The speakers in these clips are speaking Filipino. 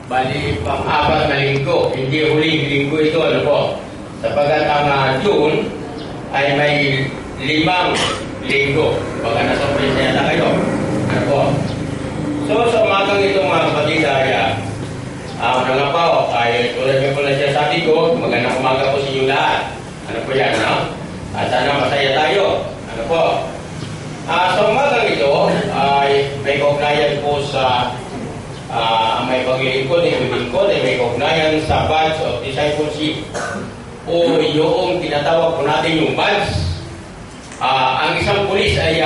Bali, pang-apat na linggo. Hindi huling linggo ito, ano po? Sapagat ang June ay may 5 linggo. Baka nasa presya yata kayo. Ano po? So, sa umagang ito mga kapatid ay nangapaw ay tulad ko na siya sabi ko, magandang umaga po sa inyo lahat. Ano po yan, ano? Sana masaya tayo. Ano po? Sa umagang ito ay may kaugnayan po sa may paglilingkod ay may kaugnayan sa badge of discipleship o yung tinatawag po natin yung badge. Ang isang pulis ay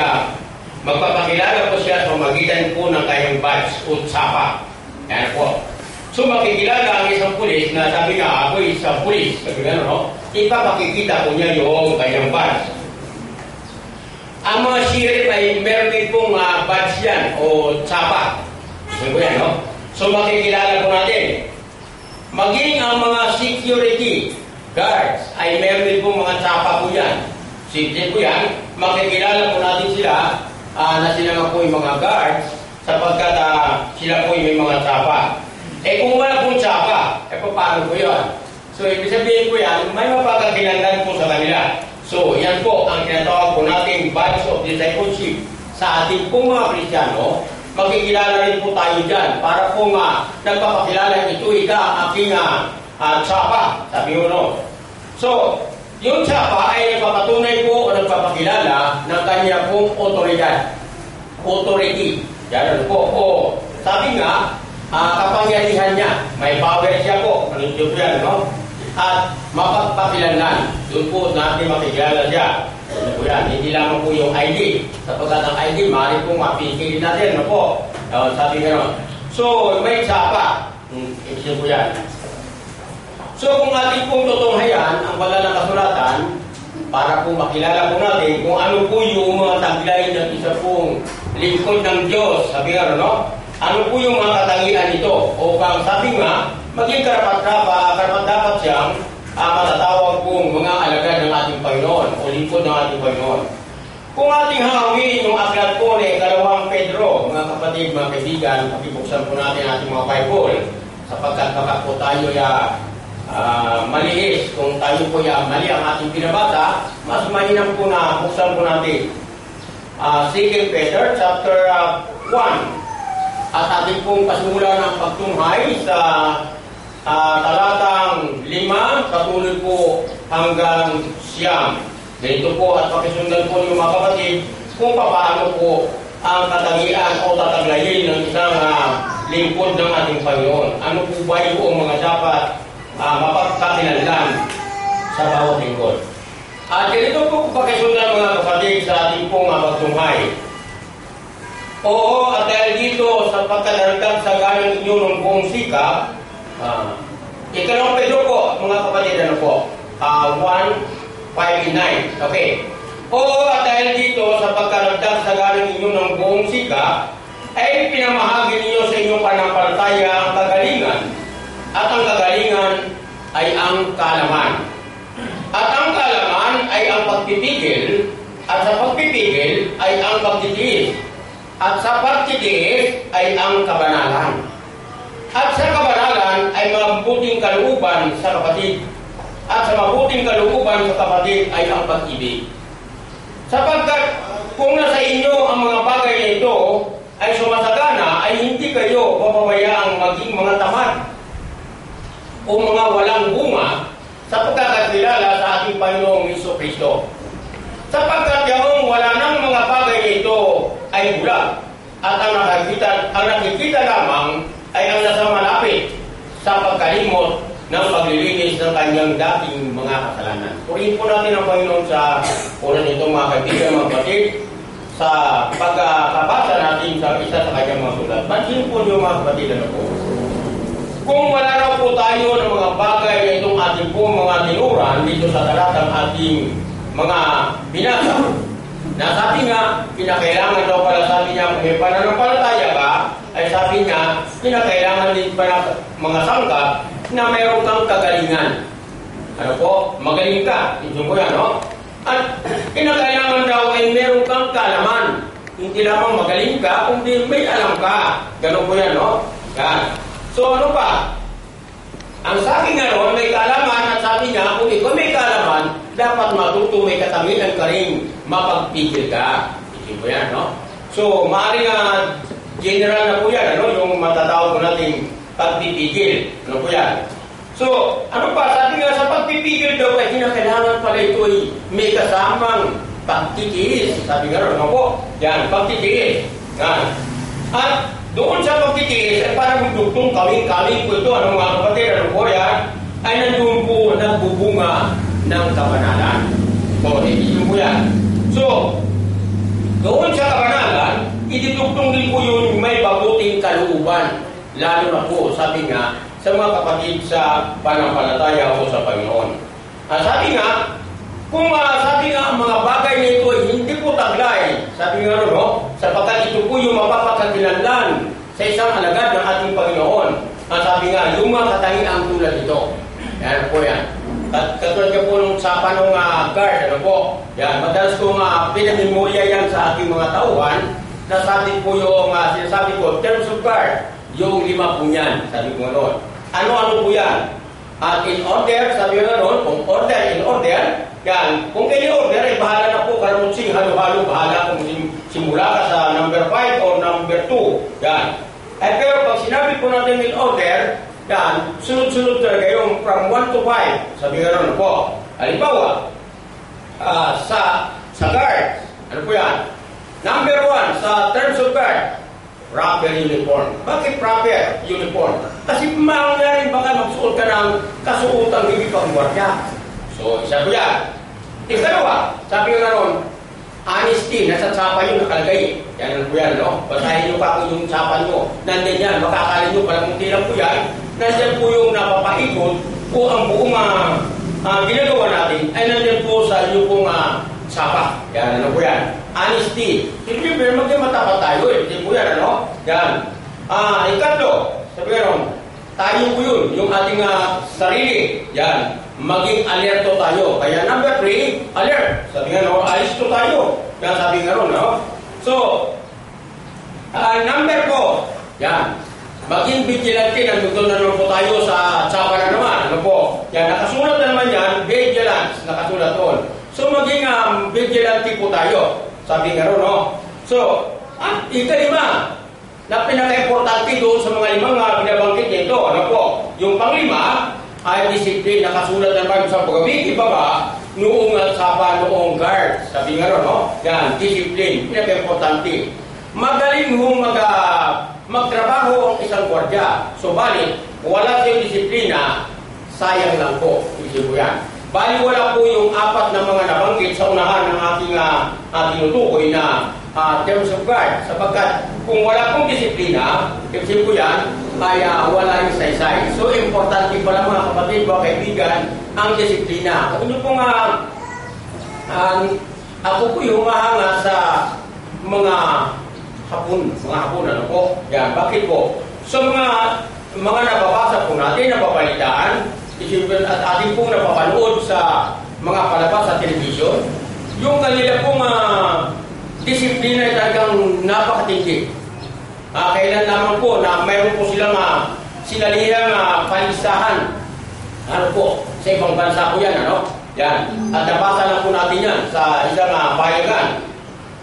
magpapakilala po siya sa magitan po ng kanyang badge o tsapa. Yan po. So makikilala ang isang pulis na sabi nga ako isang pulis. Sabi nga no? Ipapakikita po niya yung kanyang badge. Ang mga sheriff ay meron din pong badge yan o tsapa. So yan no? So makikilala po natin. Maging ang mga security guards ay meron din pong mga tsapa po yan. Sige po yan, makikilala po natin sila na sila nga po yung mga guards sapagkat sila po yung may mga tsapa. Kung wala pong tsapa, paano po yun? So ibig sabihin po yan, may mapagkakilanlan po sa kanila. So yan po ang tinatawag po natin badge of discipleship sa ating pong mga Kristiyano. Makikilala rin po tayo dyan para po nagpapakilala ito aking tsapa, sabi mo no. So, yung tsapa ay nagpapatunay po o nagpapakilala ng kanya pong otoridad. Authority. Yan ano po. O, sabi nga, kapangyarihan niya. May power siya po. Ano yan, no? At mapagpakilanlan. Doon po natin makikilala siya. Ano po yan? Hindi lamang po yung ID. Sapagkat ang ID, maaari pong mapigilin natin. Ano po? Sabi nga no. So, may tsapa. Ito po yan. So kung ating pong tutunghayan ang wala ng kasulatan para po makilala po natin kung ano po yung mga taglay ng isa pong lingkod ng Diyos. Sabi nga, no? Ano po yung mga katangian nito? O kang sabi nga, maging karapat dapat siyang matatawag pong mga alagad ng ating Panginoon o lingkod ng ating Panginoon. Kung ating hangin yung aklat po ni Kalawang Pedro, mga kapatid, mga kaibigan, pakibuksan po natin ating mga Bible sapagkat baka po tayo malihis. Kung tayo po mali ang ating pinabasa, mas mainam po na buksan po natin 2 Peter chapter 1 at ating pong pasimulan ng pagtunghay sa talatang 5 patuloy po hanggang 9. Ganito po at pakisundan po yung mga kapatid kung paano po ang katangian o tataglayin ng isang lingkod ng ating Panginoon. Ano po ba yung mga dapat mapagkakilanlan sa bawat lingkod. At ganito po pakisundan mga kapatid sa ating pong pagtunghay. Oo, at dahil dito sa pagkadaragdag sa galing inyo ng buong sikap, ikalawang Pedro po, mga kapatid, ano po? 1:5-9. Okay. Oo, at dahil dito sa pagkadaragdag sa galing inyo ng buong sikap, ay pinamahagi ninyo sa inyong panampalataya ang kagalingan. At ang kagalingan ay ang kaalaman. At ang kaalaman ay ang pagpipigil. At sa pagpipigil ay ang pagtitiis. At sa pagtitiis ay ang kabanalan. At sa kabanalan ay mabuting kalooban sa kapatid. At sa mabuting kalooban sa kapatid ay ang pag-ibig. Sapagkat kung nasa inyo ang mga bagay na ito ay sumasagana, ay hindi kayo papabayaang maging mga tamad o mga walang bunga sa pagkakakilala sa ating Panginoong Jesucristo. Sapagkat yung wala nang mga bagay na ito ay bulag at ang nakikita lamang ay ang nasa malapit sa pagkalimot ng paglilinis ng kanyang dating mga kasalanan. Purihin po natin ang Panginoon sa ulan nito mga kaibigan, mga kapatid, sa pagkakabasa natin sa isa sa kanyang mga sulat. Pansin po niyo mga kapatid, ano po? Kung wala raw po tayo ng mga bagay na itong ating pong mga tinuran dito sa talatang ating mga binasa, na sabi nga, pinakailangan daw pala, sabi niya, may pananampalataya ka, ay sabi niya, pinakailangan din pala mga sangkap na mayroon kang kagalingan. Ano po? Magaling ka. Ito ko yan, no? At pinakailangan daw ay mayroon kang kaalaman. Hindi lamang magaling ka, kundi may alam ka. Ganun po yan, no? Yan. So ano pa? Ang sabi nga ron, may kaalaman at sabi niya, kung ikaw may kaalaman, dapat matuto, may katamilan ka rin, mapagpigil ka. Isip ko yan, no? So, maaaring general na po yan, ano? Yung matatawag ko natin pagpipigil. Ano po yan? So, ano pa? Sabi nga sa pagpipigil daw, ay kinakailangan pala ito ay may kasamang pagtitiis. Sabi nga ron, ano po? Yan, pagtitiis. Yan. At doon sa pagtitiis, ay parang dugtong kawing-kawing po ito, ano mga kapatid, ano po yan, ay nandun po nagbubunga ng kabanalan. O, hindi po yan. So, doon sa kabanalan, ititugtong din po yung may mabuting kalooban. Lalo na po, sabi nga, sa mga kapatid sa panampalataya o sa Panginoon. Sabi nga, kung sabi nga ang mga bagay nito ay hindi po taglay, sabi nga rin, no? Sapagkat ito po yung mapapakakilanlan sa isang alagad ng ating Panginoon. Sabi nga, yung mga katangiang tulad ito. Yan po yan. At katulad nga po nung usapan ng guard, ano po? Yan, madalas kong pinamemorya yan sa ating mga tauhan, na sabi po yung sinasabi ko, terms of guard, yung 5 po yan, sabi ko noon. Ano-ano po yan? At in order, sabi nga noon, kung order, in order, yan, kung kayo order, ay bahala na po, kalamutsing, halo-halo, bahala kung simula ka sa number 5 or number 2. Yan. Pero pag sinabi po natin in order, yan, sunod-sunod talaga yung from 1 to 5. Sabi nga ron po. Halimbawa, sa guard, ano po yan? Number 1, sa terms of guard, proper uniform. Bakit proper uniform? Kasi maaaring baka magsuot ka ng kasuotang hindi pang gwardiya. So, isa po yan. Ikalawa, sabi nga ron, honesty, nasa tsapa nyo nakalagay. Yan po yan, no? Basahin nyo pa kung yung tsapa nyo. Nandyan yan, makakala nyo, palang munti lang po yan. Nandyan po yung napapaikot o ang buong ginagawa natin ay nandyan po sa inyo pong tsapa. Yan, ano po yan? Honesty. Hindi po maging matapat tayo eh. Hindi po yan, ano? Yan. Ikatlo, sabi nga ron, tayo po yun, yung ating sarili. Yan. Maging alerto tayo. Kaya number 3, alert. Sabi nga, no, alisto tayo. Yan sabi nga ron, no? So, number 4, yan. Maging vigilante. Nandito na naman po tayo sa tsapa na naman. Ano po? Yan, nakasulat na naman yan, vigilance. Nakasulat doon. So, maging vigilante po tayo. Sabi nga ron, no? So, ikalima, na pinaka-importante doon sa mga 5 binabanggit nito, ano po? Yung panglima, ay disiplin, nakasulat naman sa pagawin, ibaba, noong sapa, noong guard. Sabi nga ron, no? Yan, disiplin, pinaka-importante. Magaling hong magtrabaho ang isang gwardiya. So, bali, wala siyang disiplina, sayang lang po. Isip ko yan. Bali, wala po yung 4 na mga nabanggit sa unahan ng ating tinutukoy na terms of guard. Sapagkat kung wala pong disiplina, isip ko yan, ay wala yung saysay. So, importante pala mga kapatid, mga kaibigan, ang disiplina. Kung pong ako po yung mahanga sa mga hapon, ano po? Yan, bakit po? So, mga nababasa po natin, nababalitaan, at ating pong napapanood sa mga palabas sa television, yung kanila pong disiplina ay talagang napakatindi. Kailan lamang po na mayroon po silang sinalihang palistahan. Ano po, sa ibang bansa po yan, ano? Yan. At nabasa lang po natin yan sa isang bayagan.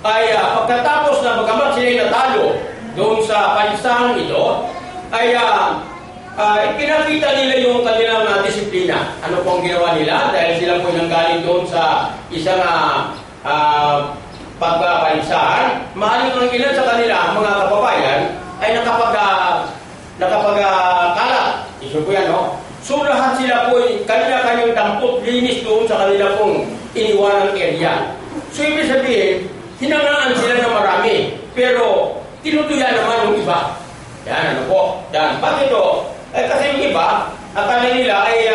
Ay pagkatapos na bagamat sila natalo doon sa palistahan ito, ay pinakita nila yung kanilang disiplina. Ano pong ginawa nila? Dahil sila po nanggaling doon sa isang pagpapalisahan, maaaring ang ilan sa kanila, mga kababayan, ay nakapagkalat. Iso po yan, no? So lahat sila po, kanila-kanyang dampot, linis doon sa kanila pong iniwanang area. So ibig sabihin, hinangaan sila ng marami, pero tinutuyan naman yung iba. Yan, ano po? Yan. Bakit ito? Kasi yung iba, akala nila ay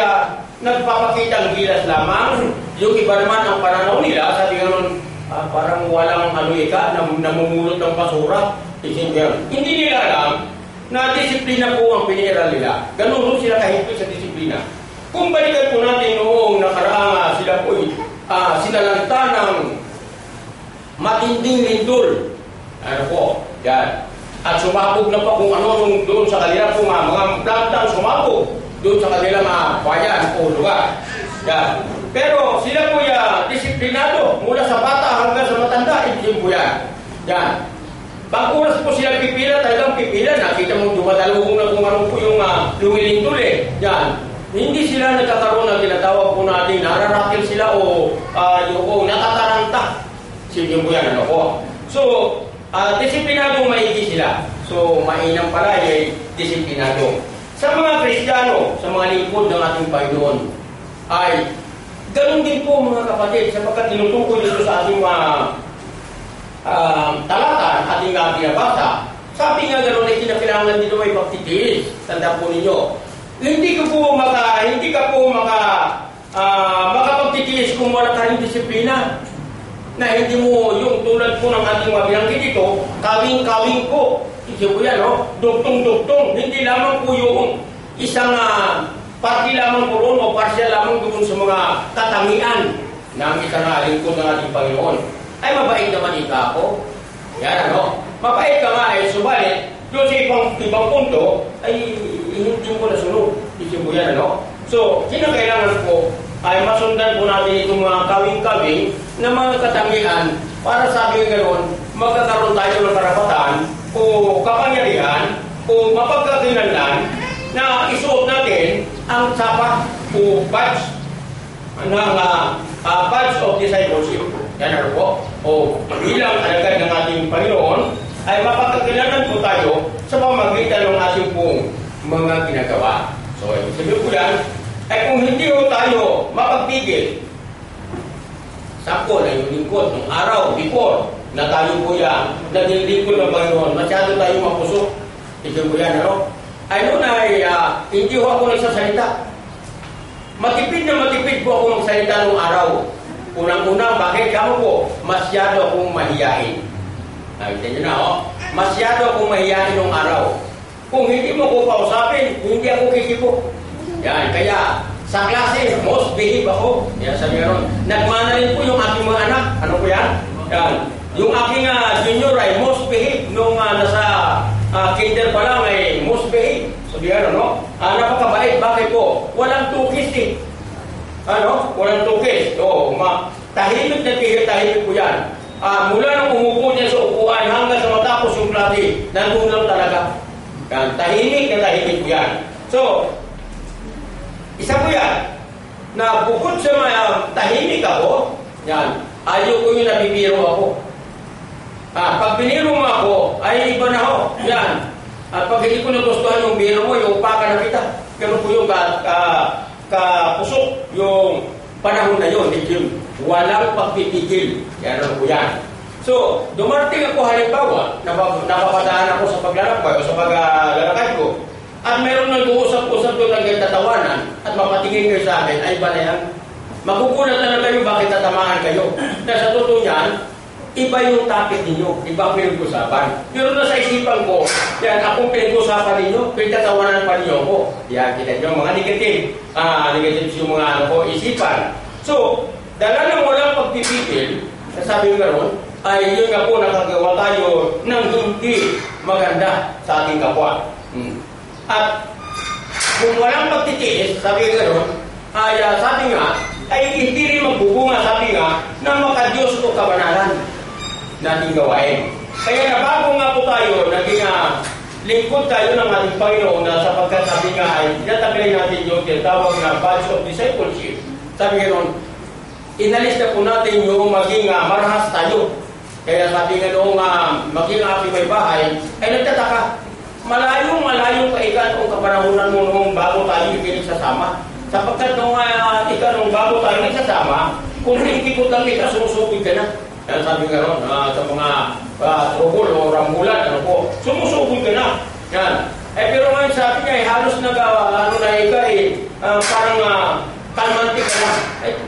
nagpapakita ng gilas lamang. Yung iba naman, ang pananaw nila, sabi nga nun, parang walang namumulot ng basura. Hindi nila alam na disiplina po ang piniral nila. Ganun sila kahigpit sa disiplina. Kung balikan po natin noong nakaraang sila po sinalanta ng matinding lindol. Ano po? Yan. At sumabog na pa kung ano doon sa kanila po mga doon sa kanilang bayan o lugar. Yan. Pero sila po disiplinado mula sa bata hanggang sa matanda, hindi po yan. Yan. Pag oras po sila pipila, talagang pipila. Nakita mo dumadalawang na kung ano po yung lumilindol. Yan. Hindi sila nagkakaroon ng tinatawag po natin, nararatil sila o natataranta. Sige po yan, ano po. So, disiplinado maigi sila. So, mainam pala disiplinado. Sa mga Kristiyano, sa mga lingkod ng ating Panginoon, ay ganun din po mga kapatid, sapagkat tinutukoy dito sa ating talata, ating binabasa. Sabi nga ganun ay kinakailangan dito may pagtitiis. Tanda po ninyo. Hindi ka po makapagtitiis kung wala ka rin disiplina. Na hindi mo yung tulad po ng ating mabilangkin dito, kawing-kawing po. Kasi po yan, no? Dugtong-dugtong. Hindi lamang po yung isang party lamang po ron o partial lamang doon sa mga katangian ng isang lingkod ng ating Panginoon. Ay, mabait naman ika ako. Yan, ano? Mabait ka nga ay subalit, doon sa ibang punto, ay hindi mo nasunod. Kasi po yan, ano? So, kinakailangan po ay masundan po natin itong mga kawing-kawing na mga katangian para sabi ganoon, magkakaroon tayo ng karapatan o kapangyarihan o mapagkakinlanlan na isuot natin ang sapat o badge ng badge of discipleship. Yan ano po. O bilang alagad ng ating Panginoon ay mapagkakinlanlan po tayo sa pamamagitan ng ating pong mga ginagawa. So, sabi po yan, ay kung hindi ho tayo mapagpigil, sakto na yung lingkod ng araw before na tayo po yan, naging lingkod ng Panginoon, masyado tayo mapusok. Ito po yan, ano? Ay noon ay hindi ho ako nagsasalita. Matipid na matipid po ako magsalita noong araw. Unang-una, bakit kamo po? Masyado akong mahiyain. Nakita nyo na, oh? Masyado akong mahiyain noong araw. Kung hindi mo ko pausapin, hindi ako kisipo. Yan, kaya sa klase, most behave ako. Yan, sabi nga ron. Nagmana rin po yung aking mga anak. Ano po yan? Yan. Yung aking junior ay most behave. Nung nasa kinder pa lang ay most behave. Sabi nga ron, no? Napakabait. Bakit po? Walang tukis eh. Ano? Walang tukis. So, tahimik na tahimik po yan. Mula nang umupo niya sa upuan hanggang sa matapos yung klase, nandun lang talaga. Yan, tahimik na tahimik po yan. So, isa po yan, na bukod sa tahimik ako, yan, ayaw ko yung nabibiro ako. Pag biniro mo ako, ay iba na ako. Yan. At pag hindi ko nagustuhan yung biro mo, yung upaka na kita. Ganun po yung kapusok, yung panahon na yun. Walang pagpipigil. Yan po yan. So, dumarting ako halimbawa, napapadaan ako sa paglalakbay o sa paglalakad ko, at meron nag-uusap-usap doon ng tatawanan at mapatingin kayo sa akin, ay ba na yan? Magugulat na kayo bakit tatamaan kayo. Na sa totoo yan, iba yung topic ninyo, iba ang pinag-usapan. Pero nasa isipan ko, yan, akong pinag-usapan ninyo, pinagtatawanan pa ninyo ko. Yan, kita nyo, mga negative. Negative yung mga isipan. So, dala ng walang pagpipigil, sabi ko gano'n, ay yun nga po nakagawa tayo ng hindi maganda sa ating kapwa. At kung walang pagtitiis, sabi nga gano'n, ay sabi nga, ay hindi rin magbubunga, sabi nga, na makadiyos o kabanalan nating gawain. Kaya nabago nga po tayo, naging lingkod tayo ng ating Panginoon na sapagkat sabi nga ay tinataglay natin yung tinatawag na badge of discipleship. Sabi nga noon, inalis na po natin yung maging marahas tayo. Kaya sabi nga noong maging aking may bahay, ay nagtataka, malayong kaigan o kapanahunan mo noong bago tayo pinagsasama. Sapagkat nung bago tayo nagsasama, kung ikikot lang kita, sumusupid ka na. Yan sabi nga ron, sa mga trubol o rambulan, ano po, sumusupid ka na. Yan. Pero ngayon sabi niya, halos parang kalmanti ka na.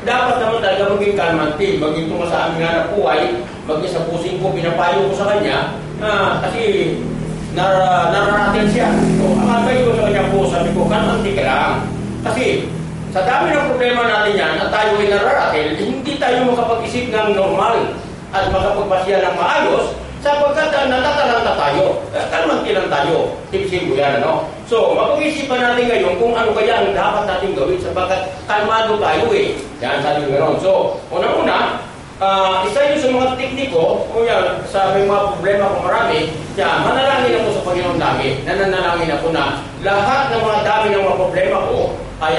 Dapat naman talaga maging kalmanti. Maging tunga sa aming hanap buhay, maging sa pusing ko, pinapayo ko sa kanya, kasi nararating siya. So, ang agay ko sa kanya po, sabi ko, kalmanti ka lang. Kasi, sa dami ng problema natin yan, at tayo ay nararating, hindi tayo makapag-isip ng normal at makapagpasya ng maayos, sapagkat natatalanta tayo, kalmanti lang tayo, tipsin ko yan, ano? So, mapag-isipan natin ngayon kung ano kaya ang dapat natin gawin sapagkat kalmado tayo eh. Yan, sabi ko gano'n. So, unang-una, isa yun sa mga tekniko, o yan, sa may mga problema ko marami, yan, manalangin ako sa Panginoon lagi. Nananalangin ako na lahat ng mga dami ng mga problema ko ay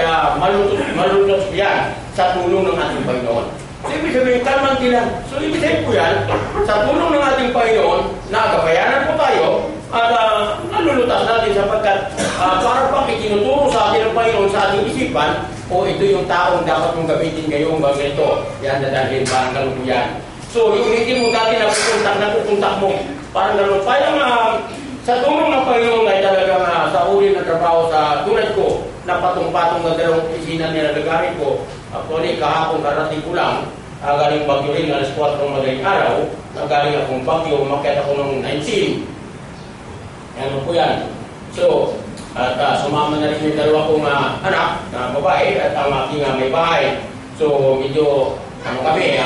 malutos yan sa tulong ng ating Panginoon. So, ibig sabihin, kalmanti lang. So, ibig sabihin po yan, sa tulong ng ating Panginoon, nagabayanan po tayo, at nalulutas natin sapagkat para pang itinuturo sa atin ng Panginoon sa ating isipan, o ito yung taong dapat mong gamitin ngayong bagay ito. Yan, dadalhin, parang ganun po yan. So, yung hindi mo dati napupuntak mo, parang ganun. Parang sa tulong ng Panginoon ay talagang sa uli ng trabaho sa tulad ko, na patong-patong na dalawang opisina nilalagarin ko. Actually, kahapon karating ko lang, galing Bagyo rin, alas 4 ng madaling araw, galing akong Bagyo, umakyat ako ng 19. Ano po yan. So, at sumama na rin yung dalawa kong anak na babae at ang aking may bahay. So, medyo, kami,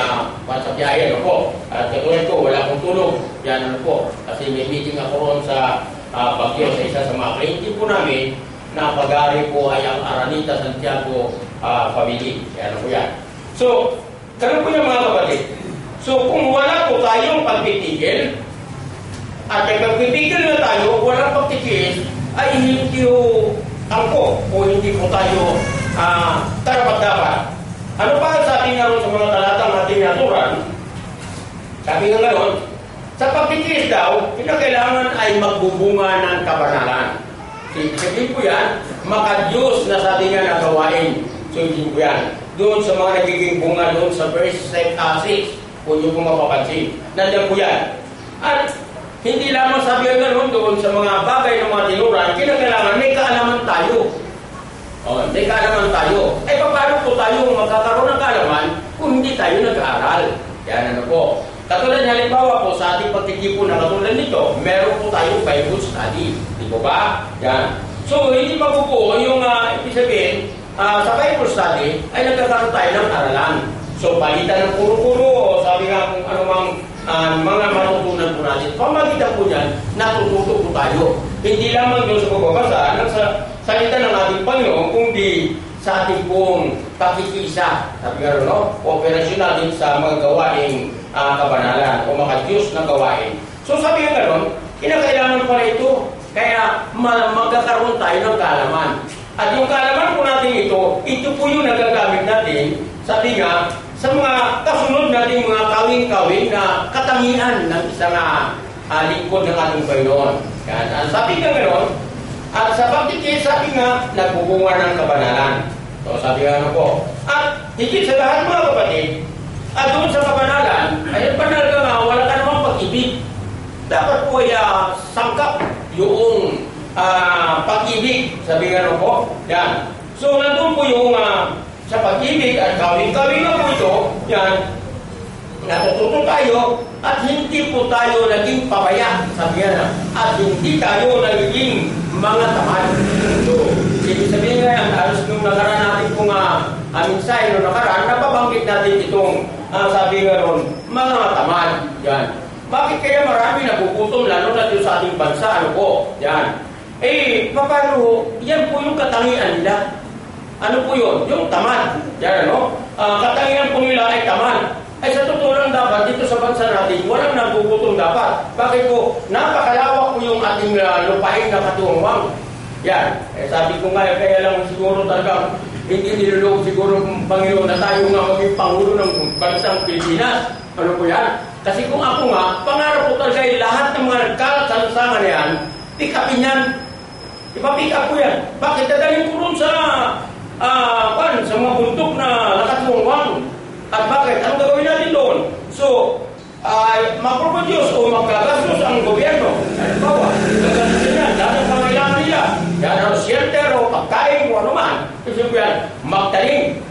sa biyahe, po. At katulad ko, wala akong tulog. Yan, po. Kasi may meeting ako roon sa Bagyo, sa isa sa mga kliyente po namin, na pag-aari po ay ang Aranita Santiago family. Yan po yan. So, ganun po yung mga kapatid. So, kung wala po tayong pagtitigil, at may pagtitigil na tayo, walang pagtitigil, ay hindi po angko o hindi po tayo karapat-dapat. Ano pa sabi nga ron sa mga talatang ating naturan? Sabi nga ngayon, sa pagtitigil daw, kinakailangan ay magbubunga ng kabanalan. Sabihin po yan, maka-Diyos na sa ating nga nagawain. So, hindi po yan. Doon sa mga nagiging bunga doon sa verse 6, kung nyo po mapapansin. Nandiyan po yan. At hindi lamang sabi nga ganoon doon sa mga bagay ng mga tinuran, kinakailangan may kaalaman tayo. May kaalaman tayo. Eh, paano po tayo magkakaroon ng kaalaman kung hindi tayo nag-aaral? Yan, ano po. Katulad niya, halimbawa po, sa ating pagtikipo na katulad nito, meron po tayong Bible study. Di po ba? Yan. So, hindi mabubuo yung, ibig sabihin, sa Bible study, ay nagkakaroon tayo ng aralan. So, palitan ng puro-puro, sabi nga kung anumang mga matutunan po natin. Pamagitan po yan, natututo po tayo. Hindi lamang doon sa pagbabasa, sa salita ng ating Panginoon, kundi sa ating pong pakikisa. Sabi nga rin, no? Operasyon natin sa mga gawaing kabanalan o mga Diyos na gawain. So sabi nga gano'n, kinakailangan pala ito. Kaya magkakaroon tayo ng kaalaman. At yung kaalaman po natin ito po yung nagagamit natin sa tinga, sa mga kasunod nating mga kawing-kawing na katangian ng isang lingkod ng ating Panginoon. Yan. Sabi nga gano'n, at sa pagtitis, sabi nga, nagbubunga ng kabanalan. So sabi nga po. At higit sa lahat mga kapatid, at doon sa kabanalan, ay banal ka nga, wala ka namang pag-ibig. Dapat po ay sangkap yung pag-ibig. Sabi nga po. Yan. So nandun po yung sa pag-ibig at kawing-kawing na po ito, yan, natututo tayo at hindi po tayo naging pabaya. Sabi nga na, at hindi tayo naging mga tamad. So, ibig sabihin nga yan, halos nung nakaraan natin kung mensahe nung nakaraan, napabanggit natin itong sabi nga ron, mga tamad. Yan. Bakit kaya marami nagugutom, lalo na sa ating bansa? Ano po? Yan. Eh, paano? Yan po yung katangian nila. Ano po yun? Yung tamad. Yan, ano? Katangian po nila ay tamad. Ay sa totoo lang dapat, dito sa bansa natin, walang nagugutom dapat. Bakit po? Napakalawak po yung ating lupain na katuwang. Yan. Eh, sabi ko nga, kaya lang siguro talagang hindi nilulog siguro ng Panginoon na tayo nga maging Pangulo ng bansang Pilipinas. Ano po yan? Kasi kung ako nga, pangarap ko talaga lahat ng mga nagkalat sa lansangan na yan, pick upin yan. Ipa-pick up ko yan. Bakit dadalhin ko rin sa sa mga bundok na nakatuwang? At bakit? Anong gagawin natin doon? So, maproproduce o magkagastos ang gobyerno. Halimbawa, gagastos yan. Dahil ang pangailangan nila. Yan ang shelter o pagkain o anuman. Kasi po yan, magtanim.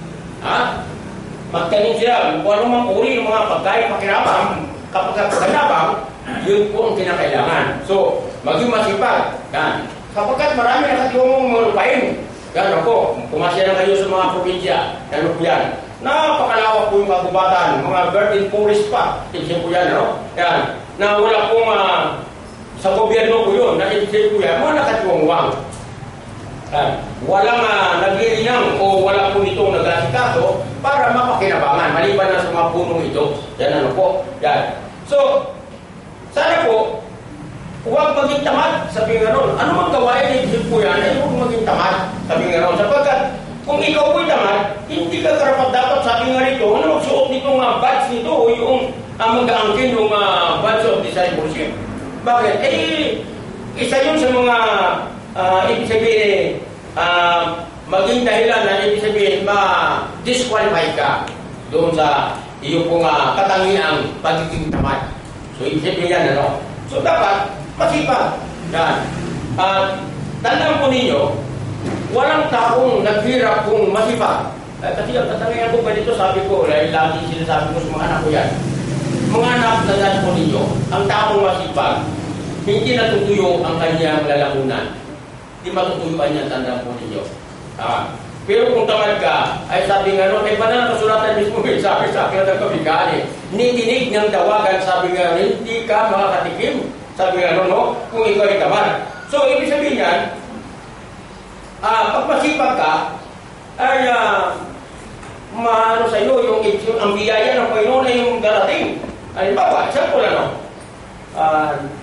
Magtanim sila. Kung anumang uri ng mga pagkain, pakirabang, kapag pakinabang, yun po ang kinakailangan. So, maging masipag. Yan. Kapagkat marami nakatiwang mga lupain. Yan po. Pumasya na kayo sa mga probinsya. Yan po yan. Napakalawak po yung kagubatan, mga virgin forest pa. Tingnan po yan, no? Yan. na wala pong sa gobyerno ko yun, na ibig ko yan, mga nakatiwang-wang. Walang nagirinang o wala po itong nag-asikaso para mapakinabangan, maliban na sa mga punong ito. Yan ano po. Yan. So, sana po, huwag maging tamad, sabi nga ron. Ano mang gawain, ibig po yan, ay huwag maging tamad, sabi nga ron. Sapagkat, kung ikaw po'y tamad, hindi ka karapat dapat, sabi nga rito, ano magsuot nitong badge nito o yung mag-aangkin ng badge of discipleship. Bakit? Isa yun sa mga ibig sabihin, maging dahilan na ibig sabihin, ma-disqualify ka doon sa iyong pong katangiang pagiging tamad. So, ibig sabihin yan, ano? So, dapat, masipag. Yan. Tandaan po ninyo, walang taong naghirap kung masipag. Kasi ang katangian ko pa dito, sabi ko, lagi sinasabi ko sa mga anak ko yan. Mga anak, tandaan po ninyo, ang taong masipag, hindi natutuyo ang kanyang lalamunan. Hindi matutuyuan niya, tandaan po ninyo. Pero kung tamad ka, ay sabi nga nun, ay banal kasulatan mismo, sabi sa akin ng kabigali, nitinig ng dawagan, sabi nga, hindi ka makakatikim. Sabi nga nun, no? Kung ikaw ay tamad. So, ibig sabihin yan, pag masipag ka, ay maano sa iyo, yung ang biyaya ng Panginoon ay yung darating. Ay, baba, example ano?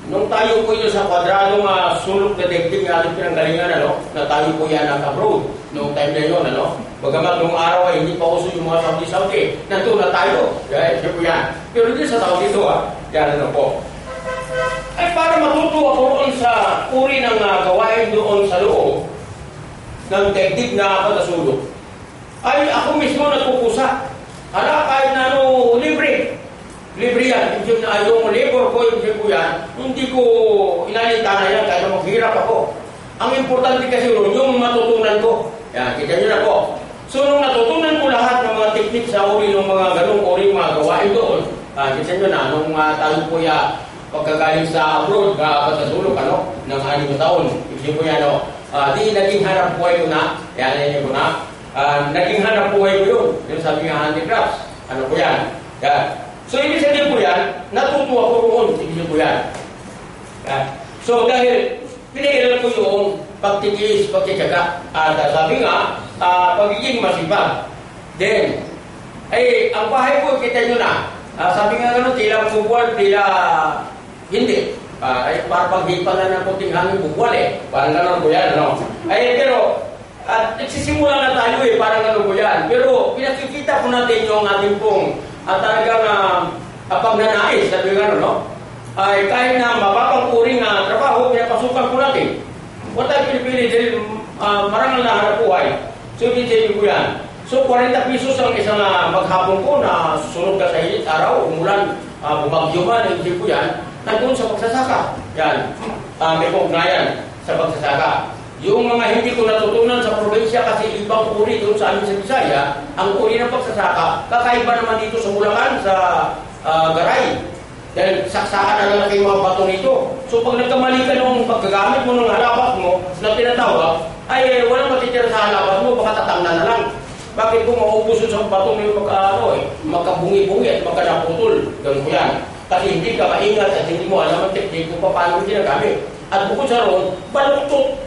Nung tayo po yun sa kwadradong sulok na daigdig na ating pinanggalingan, ano? Na tayo po yan nag-abroad. Noong time na yun, ano? Bagamat nung araw ay hindi pa uso yung mga Saudi-Saudi. Nandun na tayo. Yan, siya po yan. Pero hindi sa tao dito, yan, ano po. Ay, para matuto ako roon sa uri ng gawain doon sa loob ng daigdig na patasulok, ay ako mismo nagpupusa. Kahit na libre. Libre yan. Yung labor ko, yung yan, hindi ko inalita na yan kahit na maghirap ako. Ang importante kasi yung matutunan ko. Yan, kita nyo na po. So, nung natutunan ko lahat ng mga technique sa uri ng mga ganong uri mga gawain doon, kita nyo na, nung tayo po pagkagaling sa abroad, patasulok, ng 6 taon, ibig po yan, di naging hanap buhay ko na, yan ko na, naging hanap buhay ko yun, yung sabi nga handicrafts, ano po yan, yan. So, ibig sabihin po yan, natutuwa ko roon, ibig po yan. So, dahil pinairal ko yung pagtitis, pagtityaga, at sabi nga, pagiging masipag. Then, ang bahay ko, kita nyo na, sabi nga gano'n, tila bubuwal, tila hindi. Para paghipa na ng kunting hangin bubuwal parang gano'n po yan, ano? Pero, nagsisimula na tayo parang gano'n po yan. Pero, pinakikita po natin yung ating pong talagang pagnanais, sabi nga, no? Ay kahit na mapapangkuring trabaho, pinapasukan po natin. Huwag tayo pinipili dahil marangal na hanap buhay. So, hindi ko yan. So, 40 pesos ang isang maghapon ko na susunod ka sa init, araw, umulan, bumagyo man, hindi ko yan, nandun sa pagsasaka. Yan. May pugnayan sa pagsasaka. Yung mga hindi ko natutunan sa probinsya kasi ibang uri doon sa amin sa Bisaya, ang uri ng pagsasaka, kakaiba naman dito sa Bulacan, sa Garay. Dahil saksakan na lalaki yung mga bato nito. So pag nagkamali ka nung pagkagamit mo ng halabat mo na tinatawag, ay walang matitira sa halabat mo, baka tatangnan na lang. Bakit kung maubuson sa bato mo yung magkabungi-bungi at magkanaputol? Ganun ko yan. Kasi hindi ka maingat at hindi mo alam ang teknik kung paano ginagamit. At bukod sa roon, baluktot.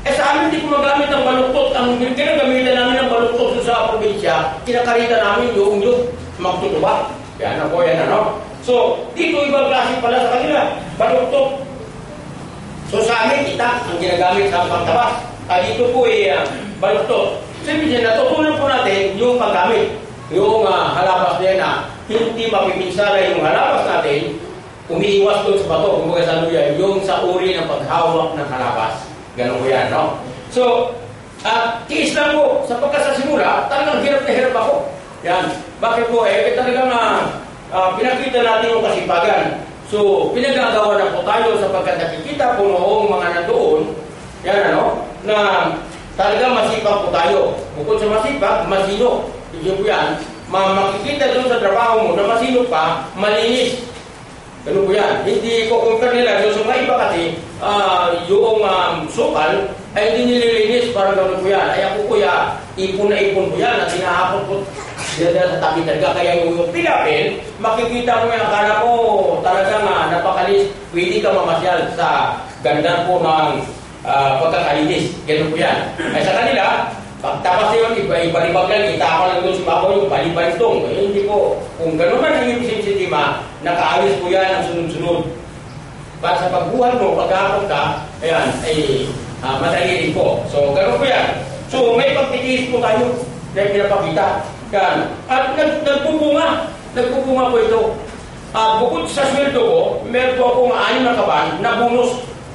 Sa amin, hindi ko magamit ng baluktot. Ang ginagamitan namin ng baluktot sa probinsya, kinakarita namin yung magtutuba. Yan ako, yan ano. So, dito ibang klase pala sa kanila. Baluktot. So, sa amin, kita ang ginagamit sa pagtabas. Dito po baluktot. Sabi natutunan po natin yung paggamit. Yung halabas niya na hindi mapipinsala yung halabas natin, umiiwas doon sa bato. Kung mga sabi yan, yung sa uri ng paghawak ng halabas. Ganun ko yan, no? So, tiis lang po, sa pagkasasimula, talagang hirap na hirap ako. Yan. Bakit po? Talagang pinakita natin yung kasipagan. So, pinagagawa na po tayo sapagkat nakikita po noong mga nandoon, yan, ano? Na talagang masipag po tayo. Bukod sa masipag, masino. Hindi po yan. Makikita doon sa trabaho mo na masino pa, malinis. Ganun po yan. Hindi ko compare nila. So, sa mga iba kasi, yung sukal ay hindi nililinis. Parang ganun po yan. Ay ako po ipon na ipon po yan at hinahapon po Sa tabi talaga. Kaya yung pilapil, makikita mo yung akala mo talaga nga napakalis. Pwede ka mamasyal sa ganda po ng pagkakalinis. Ganun po yan. Ay sa kanila, pagtapas yun, iba-ibag lang, itaka lang doon si Babaw yung balibantong. Eh, hindi po. Kung gano'n man ang iyong sistema, nakaalis po yan ang sunod-sunod. Para sa pagbuhan mo, pagkakapag ka, ayan, ay madali rin po. So, gano'n po yan. So, may pagtitiis po tayo na pinapakita. Yan. At nagpupuma po ito. Bukod sa sweldo ko, meron po akong 6 na kaban na bonus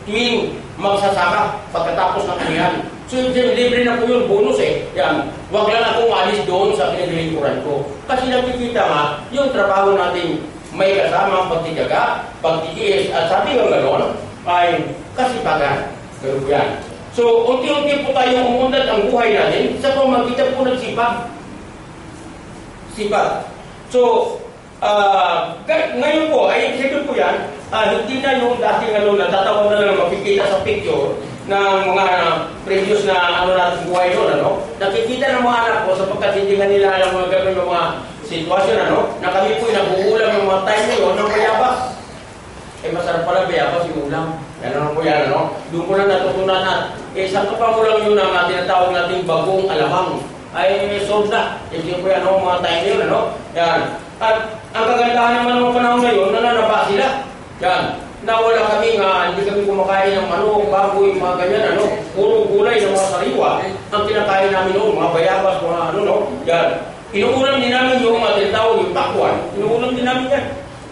tuwing magsasaka pagkatapos ng kanihan. So, libre na po yun, bonus eh. Yan. Huwag lang akong alis doon sa pinaglilingkuran ko. Kasi nakikita nga, yung trabaho natin may kasamang pagtitiyaga, pagtitiis, at sabi ng gano'n, ay kasipagan. Ganun po yan. So, unti-unti po tayong umundat ang buhay natin sa pamagitan po ng sipag. So, ngayon po, ay sabi po yan, hindi na yung dating natatawag na lang makikita sa picture ng mga previous na natin buhay doon, nakikita ng mga anak ko sapagkat hindi nga nila alam mga gano'n yung mga sitwasyon, na kami po naguulam ng mga time ngayon ng bayabas. Eh, masarap pala bayabas yung ulam. Yan po yan, Doon ko lang natutunan na, isang pa mo lang yun ang tinatawag nating bagong alamang. Ay, solve na. Hindi po yan, mga time yun, Yan. At ang kagandahan naman ng panahon ngayon, nananaba sila. Yan. Nawala kami nga, hindi kami kumakain ng manok, baboy, mga ganyan, puro gulay ng mga sariwa. Ang kinakain namin noon, mga bayabas, mga Yan. Inuulam din namin yung tinatawag yung takwan. Inuulam din namin yan.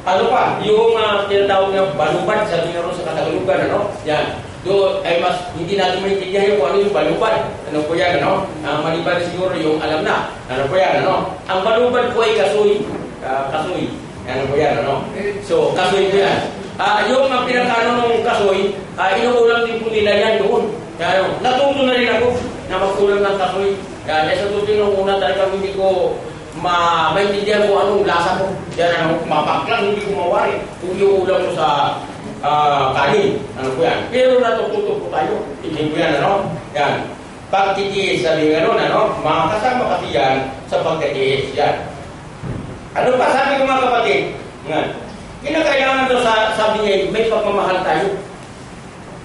Ano pa? Yung tinatawag ng balubad, sabi nga rin sa Katagalugan, Yan. Do ay mas hindi natin maintindihan kung ano yung balubad. Ano po yan, maliban siguro yung alam na. Ano po yan, Ang balubad po ay kasoy. Kasoy. Ano po yan, So, kasoy po yan. Yung pinakano ng kasoy, inuulam din po nila yan doon. Natuto na rin ako na magkulang ng kasoy. Sa tutin nung una talagang hindi ko maintindihan kung anong lasa ko. Yan, mapaklang, hindi ko mawari. Kung yung ulam ko sa kanin. Ano po yan? Pero natututo po tayo. Hindi po yan, Yan. Pagtitiis, sabi nga mga kasama kasi yan sa pagtitiis. Yan. Ano pa sabi ko mga kapatid? Yan. Kinakailangan doon sabi niya, may pagmamahal tayo.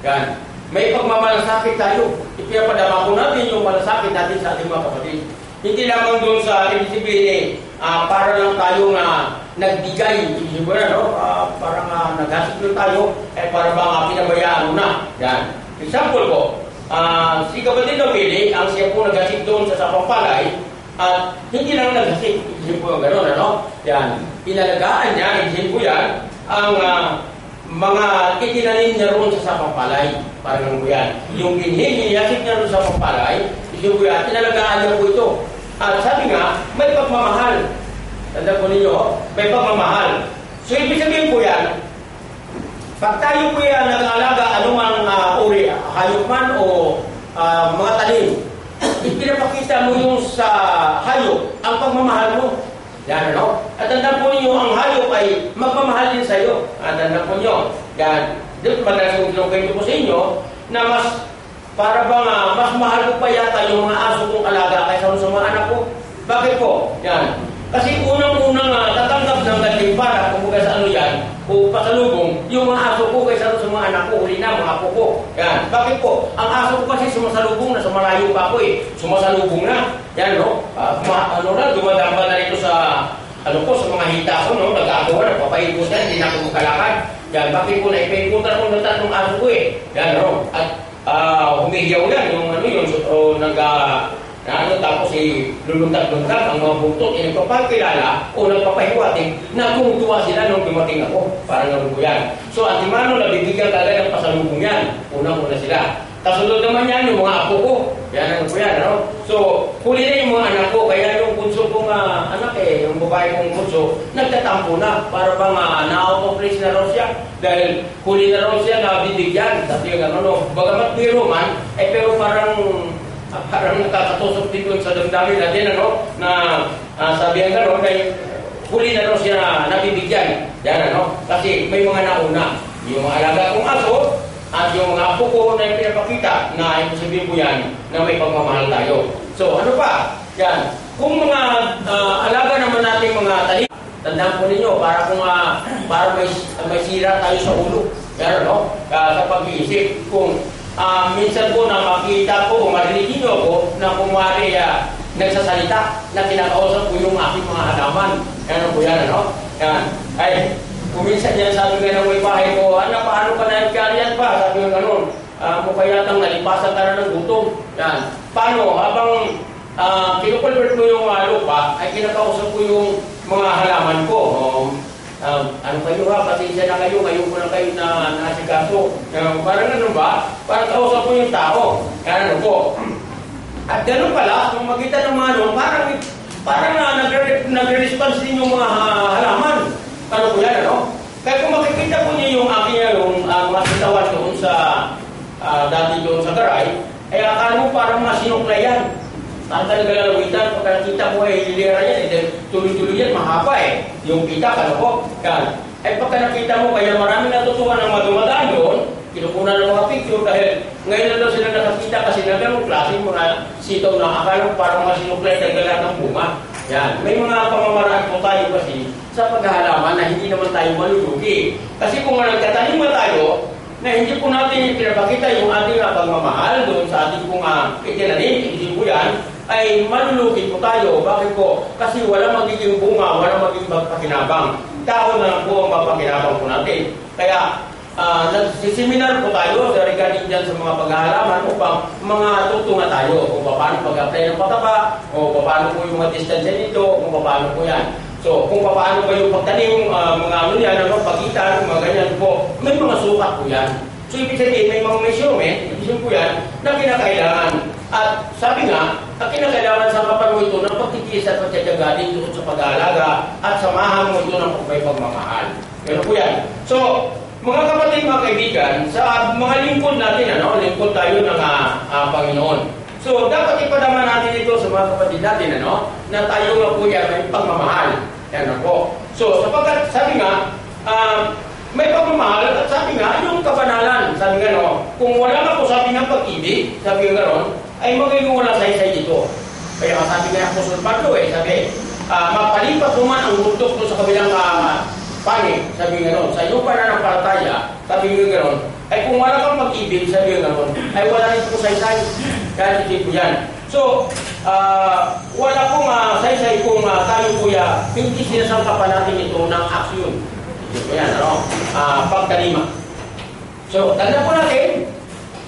Yan. May pagmamalasakit tayo. Ipinapadama ko natin yung malasakit natin sa ating mga kapatid. Hindi lamang doon sa ibig para lang tayo nagbigay, parang naghasit lang tayo, para ba pinabayaan mo na. Yan. Example ko, si kapatid na Willie, ang siya po naghasit doon sa Sapampalay, at hindi lang naghasit, isip po yung gano'n, Yan. Pinalagaan niya, isip po yan, ang mga itinanim niya roon sa Sapampalay. Parang po yan. Yung hinihasit niya roon sa Sapampalay, isip po yan, pinalagaan niya po ito. At sabi nga, may pagmamahal. Tanda po ninyo, may pagmamahal. So, ibig sabihin po yan, pag tayo po yan nag-aalaga, anumang uri, hayop man o mga talim, ipinapakita mo yung sa hayop, ang pagmamahal mo. Yan, At tanda po ninyo, ang hayop ay magmamahal din sa iyo. At tanda po ninyo, yan, dito madalas kong kinukento po sa inyo, na mas para bang mas mahal ko pa yata yung mga aso kong alaga kaysa sa mga anak ko. Bakit po? Yan. Kasi unang-unang tatanggap ng gantimpala, kung sa ano yan, o pasalubong, yung mga aso ko kaysa sa mga anak ko, huli na mga apo ko. Yan. Bakit po? Ang aso ko kasi sumasalubong na, sa malayo pa ako sumasalubong na. Yan, dumadamba na rito sa, sa mga hita ko, nag-agawa, nagpapaikutan, hindi na ako makalakad. Yan. Bakit po na ipaikutan ko ng tatlong aso ko Yan, At humihiyaw yan, tapos lulundag-lundag ang mga buntot, nagpapakilala o nagpapahiwating na tumutuwa sila nung dumating ako. Parang naman po yan. So, antimano, nabibigyan talaga ng pasalubong yan. Unang-una sila. Kasunod naman yan, yung mga apo ko. Yan naman po yan, So, huli na yung mga anak ko. Kaya yung bunso kong anak yung babae kong bunso, nagtatampo na. Para bang na-out of place na raw siya. Dahil huli na raw siya na bibigyan. Sabi yung bagamat biro man, pero parang nakakatusok din sa damdamin natin, na sabi ang gano'n, ay huli na raw siya na nabibigyan. Yan, Kasi may mga nauna. Yung mga alaga kong aso, at yung mga apo ko na pinapakita na ibig sabihin po yan na may pagmamahal tayo. So, ano pa? Yan. Kung mga alaga naman natin mga tanim, tandaan po ninyo, para may sira tayo sa ulo. Yan, no? Sa pag-iisip. Kung minsan po na makita po, marinig nyo po, na kumari nagsasalita, na kinakausap po yung aking mga halaman. Yan po yan, no? Yan. Ay, kung minsan yan sabi nga ng may bahay ko, paano ka na-ikarian pa? Sabi nga ganun, mukha yatang nalipasan ka na ng gutom. Yan. Paano? Habang kinupulvert ko yung lupa, ay kinakausap ko yung mga halaman ko. Ano kayo ha? Pasensya na kayo, ngayon ko na kayo na nasikaso. Parang ano ba? Parang kausap ko yung tao. Yan ano po. At gano'n pala, kung makita ng mga ano, parang nagre-response din yung mga halaman. Ano po yan, ano? Kaya kung makikita po niyo yung aking mga sitawan doon sa dati doon sa garay, ay akala mo parang mga sinuklayan. Saan talaga lalawitan? Pagka nakita mo ay hilera yan, tuloy-tuloy yan, mahaba eh. Yung kita, ano po? Yan. Ay pagka nakita mo, kaya maraming natutuwa ng madumadaan doon, kinukunan ng mga picture dahil ngayon na daw sila nakakita kasi na ganong klaseng mga sitaw na akala mo parang mga sinuklay talaga ng bunga. Yan. May mga pamamaraan po tayo kasi sa paghahalaman na hindi naman tayo malulugi. Kasi kung nagtatanim ba tayo, na hindi po natin pinapakita yung ating pagmamahal doon sa ating pong itinanim, hindi po yan, ay malulugi po tayo. Bakit po? Kasi wala magiging bunga, wala magiging magpakinabang. Tao na lang po ang magpakinabang po natin. Kaya, nagsiseminar po tayo regarding dyan sa mga paghahalaman upang mga tutunga tayo kung paano pag-apply ng pataba, o paano po yung mga distansya nito, kung paano po yan. So, kung paano ba yung pagtanim, mga ano yan, pagitan, mga ganyan po, may mga sukat po yan. So, ibig sabihin, may mga measurement, ibig po yan, na kinakailangan. At sabi nga, ang kinakailangan sa kapal mo ito ng pagtitiis at pagtitiyaga din doon sa pag-aalaga at samahan mo ito ng pagmamahal. Ganun po yan. So, mga kapatid, mga kaibigan, sa mga lingkod natin, lingkod tayo ng Panginoon. So, dapat ipadama natin ito sa mga kapatid natin, na tayo nga po yan may pagmamahal. Yan na po. So, sapagkat, sabi nga, may pagmamahal at sabi nga, yung kabanalan, sabi nga, kung wala nga po sabi nga pag-ibig, sabi nga ron, ay magiging wala saysay dito. Kaya sabi nga Apostol Pablo, sabi, mapalipat naman ang bundok doon sa kabilang panig, sabi nga ron, sa iyong pananampalataya, sabi nga ron, ay kung wala kang pag-ibig, sabi nga ron, ay wala rin po saysay. Kaya hindi po yan. So, wala pong saysay kung tayo po hindi sinasangkapan natin ito ng aksyon. Hindi po yan, pagtalima. So, tanda po natin,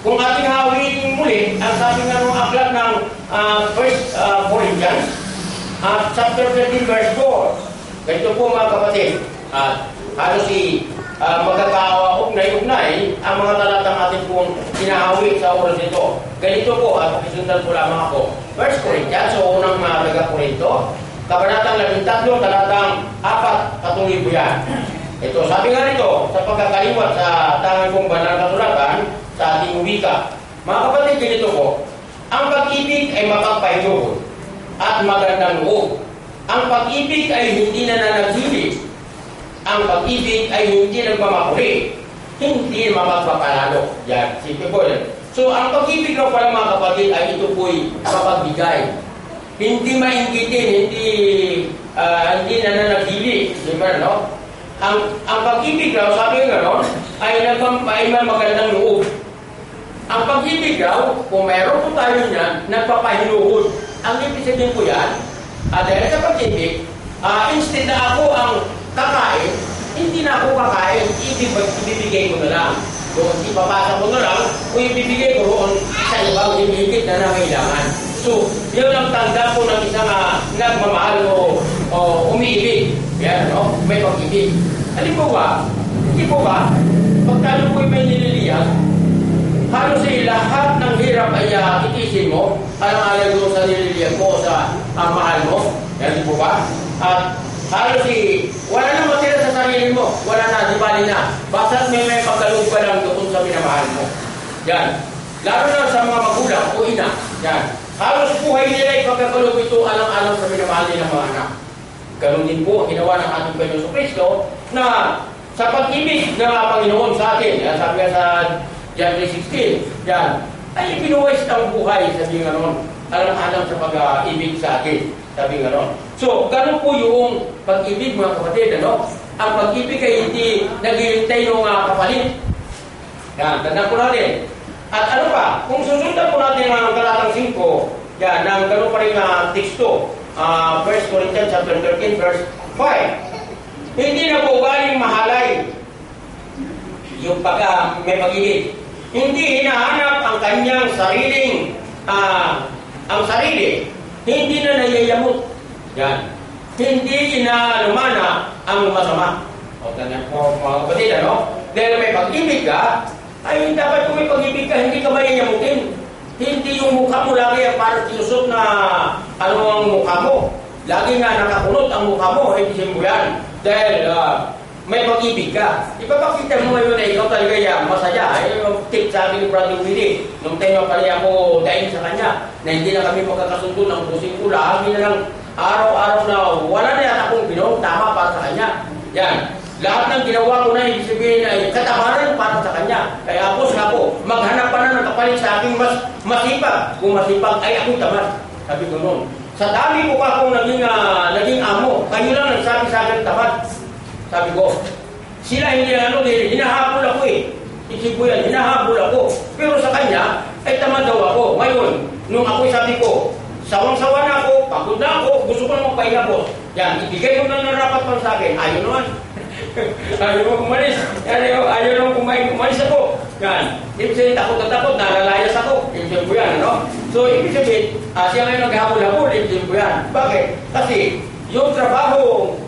kung ating hawin muli, ang sabi nga ng aklat ng 1 Corinthians, chapter 13, verse 4. Ganito po mga kapatid, halos magkakaugnay-ugnay ang mga talatang ating pong hinahawi sa oras nito. Ganito po, at pakisundan po lamang ako. 1 Corinthians, so unang mga taga-Corinto, kabanatang 13, talatang 4, patuloy po yan. Ito, sabi nga nito, sa pagkakaliwat sa tangan kong banal kasulatan, sa ating wika. Mga kapatid, ganito po, ang pag-ibig ay mapagpahinuhod at magandang loob. Ang pag-ibig ay hindi nananagili. Ang pag-ibig ay hindi nagmamakuli. Hindi mapagpapalalo. Yan, simple po yan. So, ang pag-ibig na pala mga kapatid ay ito po'y mapagbigay. Hindi mainggitin, hindi nananagili. Di ba, no? Ang pag-ibig raw, sabi nga ron, ay magandang loob. Ang pag-ibig raw, kung mayroon po tayo niyan, nagpapahinuhod. Ang ibig sabihin po yan, dahil sa pag-ibig, instead na ako ang kakain, hindi na ako kakain, ibibigay ko na lang. Doon, ipapasa ko na lang, kung ibibigay ko roon, sa ibang ibigay na nangailangan. So, yun ang tanda po ng isang nagmamahal o umiibig. Yan, may pag-ibig. Hindi po ba? Pag tayo po'y may nililiyan, halos lahat ng hirap ay titisin mo, alang-alang doon sa nililiyan mo, sa mahal mo. Yan po ba? At halos wala na matira sa sarili mo. Wala na, di bali na. Basta may pagkalog ka lang doon sa minamahal mo. Yan. Lalo na sa mga magulang o ina. Yan. Halos buhay nila ay pagkakalog ito alang-alang sa minamahal nilang mga anak. Ganun din po ang ginawa ng ating Panginoon Kristo na sa pag-ibig ng Panginoon sa atin. Yan, sabi nga sa John 3:16. Yan. ay binuwis ang buhay, sabi nga ron. Alang-alang sa pag-ibig sa akin, sabi nga ron. So, ganun po yung pag-ibig, mga kapatid, ano? Ang pag-ibig ay hindi naghihintay ng kapalit. Yan, tandaan po natin. At ano pa, kung susundan po natin ang Galatang 5, yan, ng ganun pa rin teksto, 1 Corinthians chapter 13, verse 5. Hindi na po galing mahalay yung may pag-ibig. Hindi hinahanap ang kanyang sariling, ang sarili. Hindi na nayayamot. Yan. Hindi inaalumana ang masama. O, ganyan po, mga kapatid, ano? Dahil may pag-ibig ka, ay dapat kung may pag-ibig ka, hindi ka mayayamutin. Hindi yung mukha mo lagi ang parang sinusot na ano ang mukha mo. Lagi nga nakakunot ang mukha mo, hindi mo yan. Dahil may pag-ibig ka. Ipapakita mo ngayon na ikaw talaga yan, masaya. Yung tip sa akin ni Brother Willie, nung tayo pala ako dahil sa kanya, na hindi na kami magkakasundo ng pusing ko, lahat na lang araw-araw na wala na yan akong binong tama para sa kanya. Yan. Lahat ng ginawa ko na ibig sabihin ay katabaran para sa kanya. Kaya ako sa ako, maghanap pa na ng kapalit sa aking masipag. Kung masipag ay ako tamad. Sabi ko noon. Sa dami ko pa akong naging amo, kayo lang nagsabi sa akin tamad. Sabi ko, sila hindi hinahabol ako eh. Isip ko yan, hinahabol ako. Pero sa kanya, ay tamad daw ako. Ngayon, nung ako'y sabi ko, sawang-sawa na ako, pagod na ako, gusto ko na magpahinga po. Yan, ibigay mo na narapat pa sa akin. Ayaw naman. Ayaw mo kumalis. Ayaw naman kumalis ako. Yan. Ibig sabihin, takot na takot, nalalayas ako. Ibig sabihin ko yan, ano? So, ibig sabihin, siya ngayon naghabol-habol, ibig sabihin ko yan. Bakit? Kasi, yung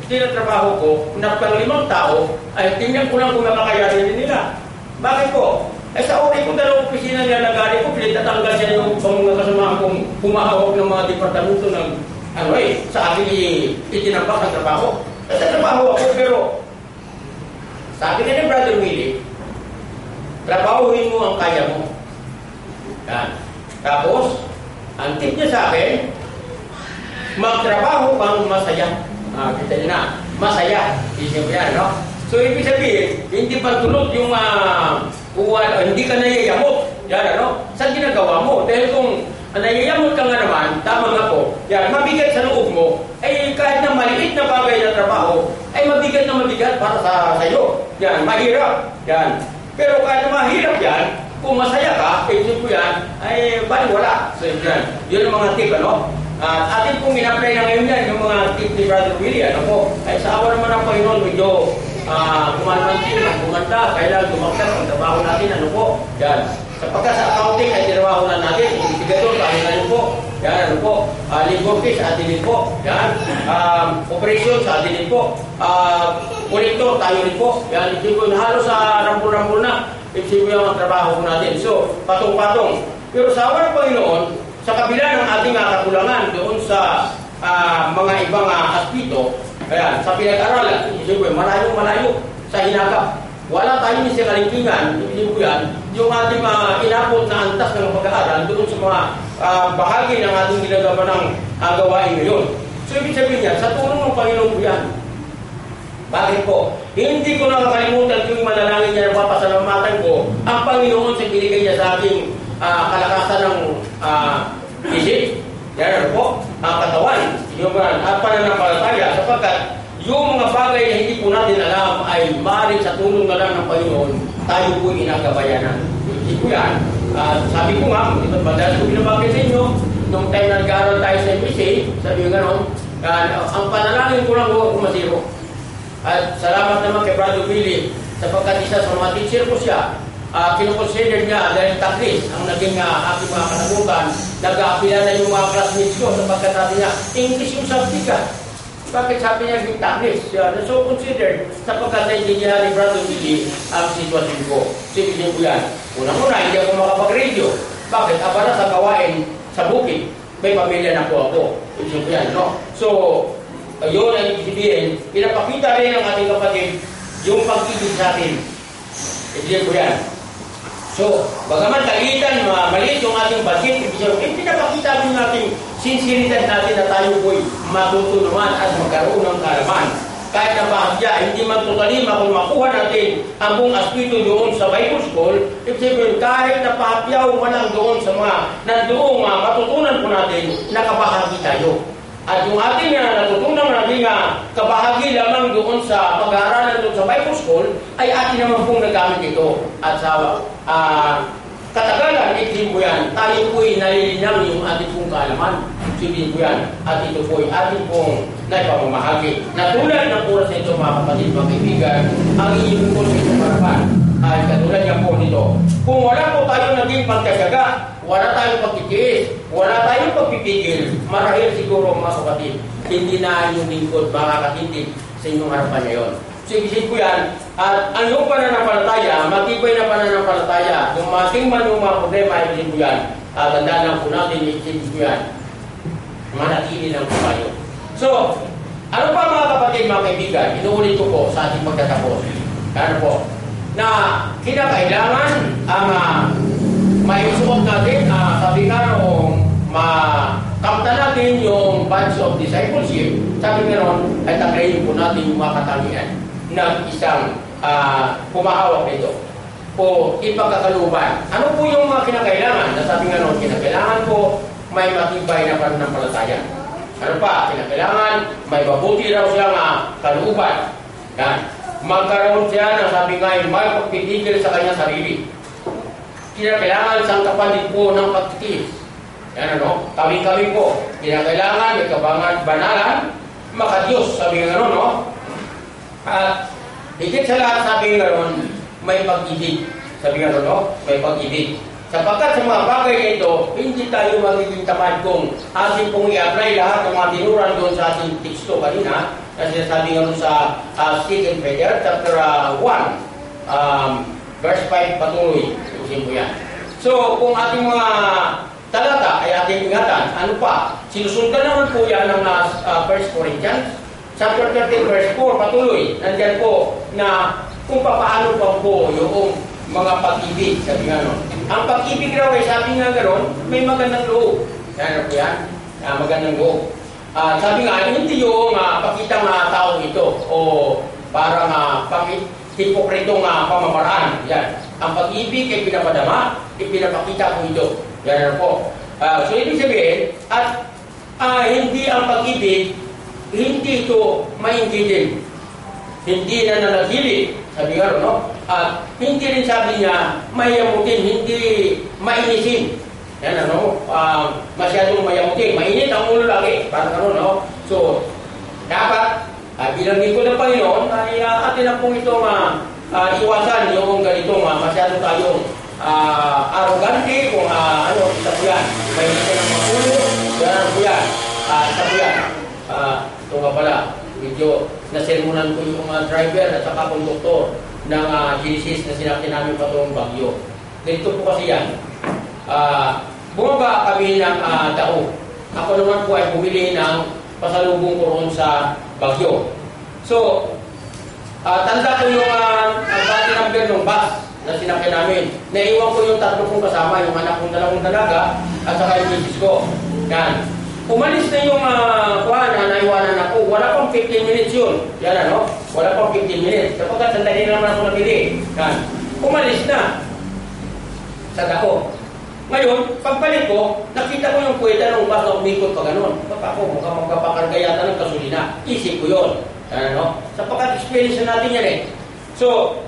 tinatrabaho ko, na pang 5 tao, ay tingnan ko lang kung makakayanin nila. Bakit po? Sa uri ko dalawang opisina nila nagari ko, pinatatanggal siya yung mga kasama kong humahawak ng mga departamento ng sa akin itinambak ang trabaho. Trabaho ako, pero sabi nga ni Brother Willie, trabahuhin mo ang kaya mo. Yan. Tapos, ang tip niya sa akin, magtrabaho kang masaya. Kita niyo na, masaya. Isip mo yan, no? So, ibig sabihin, hindi pa tulog yung hindi ka nayayamot. Yan, ano? Saan ginagawa mo? Dahil kung nayayamot ka nga naman, tama nga po, yan, mabigat sa loob mo, ay kahit na maliit na bagay na trabaho, ay mabigat na mabigat para sa iyo. Yan, mahirap. Yan. Pero kahit na mahirap yan, kung masaya ka, isip ko yan, ay bali wala. So, yan. Yun ang mga tip, ano? Atin pong in-apply na ngayon yan, yung mga tip ni Brother Willie, ano po? Ay sa awa naman ng Panginoon, medyo kumanta, kailangan tumaktas ang trabaho natin, ano po? Yan. Sapagkat sa accounting ay tinabaho na natin, investigador, kami na yun po. Yan, ano po? Legal case, atin din po. Yan. Operation, sa atin din po. Collector, tayo rin po. Yan, hindi ko halos sa rambol-rambol na. Ibig yung trabaho natin. So, patong-patong. Pero sa awa ng Panginoon, sa kabila ng ating kakulangan doon sa mga ibang aspeto, ayan, sa pinag-aralan, malayo-malayo sa hinagap. Wala tayo ni sa kalingkingan, ibig ko yan, yung ating inapot na antas ng pag-aaral doon sa mga bahagi ng ating ginagawa ng gawain ngayon. So, ibig sabihin niya, sa tulong ng Panginoon ko yan. Bakit po? Hindi ko nakakalimutan yung manalangin niya na papasalamatan ko ang Panginoon sa binigay niya sa ating kalakasan ng isip. Yan ano po? Ang katawan. Yung pananampalataya sapagkat yung mga bagay na hindi po natin alam ay maaaring sa tulong na lang ng Panginoon, tayo po inagabayanan. Hindi po yan. Sabi ko nga, ito madalas ko binabagay sa inyo, nung time na nag-aaral tayo sa MBC, sabi ko gano'n, ang panalangin ko lang huwag kumasiro. At salamat naman kay Brother Willie, sapagkat isa sa mga teacher ko siya, kinukonsider niya dahil taklis ang naging aking mga kanagutan, nag-aapila na yung mga classmates ko sapagkat sabi niya, English yung subject. Bakit sabi niya yung taklis? So considered sapagkat naiintindihan ni Brother Willie ang sitwasyon ko. Sipilin ko yan. Unang-una, hindi ako makapag-radio. Bakit? Abala sa gawain sa bukid. May pamilya na po ako. Sipilin ko yan, no? So, yun ang ibig pinapakita rin ng ating kapatid yung pag-ibig sa atin. Sipilin ko yan. So, bagaman kalitan, maliit yung ating budget, pinapakita rin natin sinceridad natin na tayo po'y matutulungan at magkaroon ng kaalaman kahit na bahagya, hindi man totalima kung makuha natin ang buong aspeto doon sa Bible School, ibig sabihin, kahit na pahapyaw man lang doon sa mga nandoong matutunan po natin, nakabahagi tayo. At yung ating natutunan natin kabahagi lamang doon sa pag-aaralan doon sa Bible School, ay atin naman pong nagamit ito. At sa katagalan, itin po yan, tayo po'y nalilinang yung ating pong kaalaman. Sabihin po yan, at ito po'y ating pong naipamamahagi. Na tulad ng oras na ito, mga kapatid, mga kaibigan, ang inyong po sa itong harapan ay katulad niya po nito. Kung wala po tayo naging pagkasyaga, wala tayong pagtitiis, wala tayong pagpipigil, marahil siguro mga kapatid, hindi na yung lingkod makakatindig sa inyong harapan ngayon. So, ibig ko yan, at ang iyong pananampalataya, matibay na pananampalataya, dumating man yung mga problema, ibig ko yan, at tandaan lang po natin, ibig ko yan, manatili lang po tayo. So, ano pa mga kapatid, mga kaibigan, inuulit ko po sa ating pagtatapos. Ano po? Na kinakailangan ang maisuot natin, sabi nga noong makamta natin yung badge of discipleship, sabi nga noon, ay taklayin po natin yung mga katangian ng isang pumahawak nito o ipagkakaluban. Ano po yung mga kinakailangan? Nasabi nga noon, kinakailangan po may matibay na pananampalataya. Ano pa? Kinakailangan may mabuti raw siyang kaluban. Yan. Magkaroon siya ng sabi nga yung may pagpipigil sa kanyang sarili. Kinakailangan siyang kapatid po ng pagtitiis. Yan ano? Kami-kami po. Kinakailangan may kabangan banalan, makadiyos. Sabi nga noon, no? At higit sa lahat sabi nga noon, may pag-ibig. Sabi nga noon, no? May pag-ibig. Sapagkat sa mga bagay na ito, hindi tayo magiging tamad kung ating pong i-apply lahat ng mga tinuran doon sa ating teksto kanina. Kasi sabi nga nun sa 2 Peter, chapter 1, verse 5, patuloy. Usin po yan. So, kung ating mga talata ay ating ingatan, ano pa? Sinusundan naman po yan ng 1 Corinthians, chapter 13, verse 4, patuloy. Nandiyan po na kung paano pa po yung mga pag-ibig, sabi nga nun. Ang pag-ibig raw ay sabi nga gano'n, may magandang loob. Yan po yan, magandang loob. Sabi nga, hindi yung pakitang tao ito o parang hipokritong pamamaraan. Yan. Ang pag-ibig ay pinapadama, ipinapakita po ito. Yan po. So, ibig sabihin, at hindi ang pag-ibig, hindi ito mainggitin. Hindi na nanatili. Sabi nga, no? At hindi rin sabi niya, mayamutin, hindi mainisin. Yan ano, masyadong mayamutin. Mainit ang ulo lagi. Parang ano, no? So, dapat, bilang lingkod ng Panginoon, ay atin na pong itong iwasan yung ganitong masyadong tayong arrogante kung ano, isa po yan. Mainitin ang mga ulo, yan po yan. Isa po yan. Ito nga pala, medyo nasermonan ko yung driver at saka konduktor ng Genesis na sinakti namin patong Bagyo. Ganito po kasi yan. Bumaba kami ng tao. Ako naman po ay bumili ng pasalubong ko roon sa Bagyo. So, tanda ko yung body number ng bus na sinakti namin. Naiwan ko yung tatlo kong kasama, yung anak kong dalawang dalaga at saka yung misis ko. Yan. Umalis na yung naiwanan ako. Wala pang 15 minutes yun. Yan ano? Wala pang 15 minutes. Kapag sandali naman ako nabili. Yan. Umalis na. Sa dako. Ngayon, pagbalik ko, nakita ko yung kweta ng bus na umikot pa ganun. Baka ako, mukhang magpapakarga yata ng gasolina. Isip ko yun. Yan ano? Sapagkat experience na natin yan eh. So,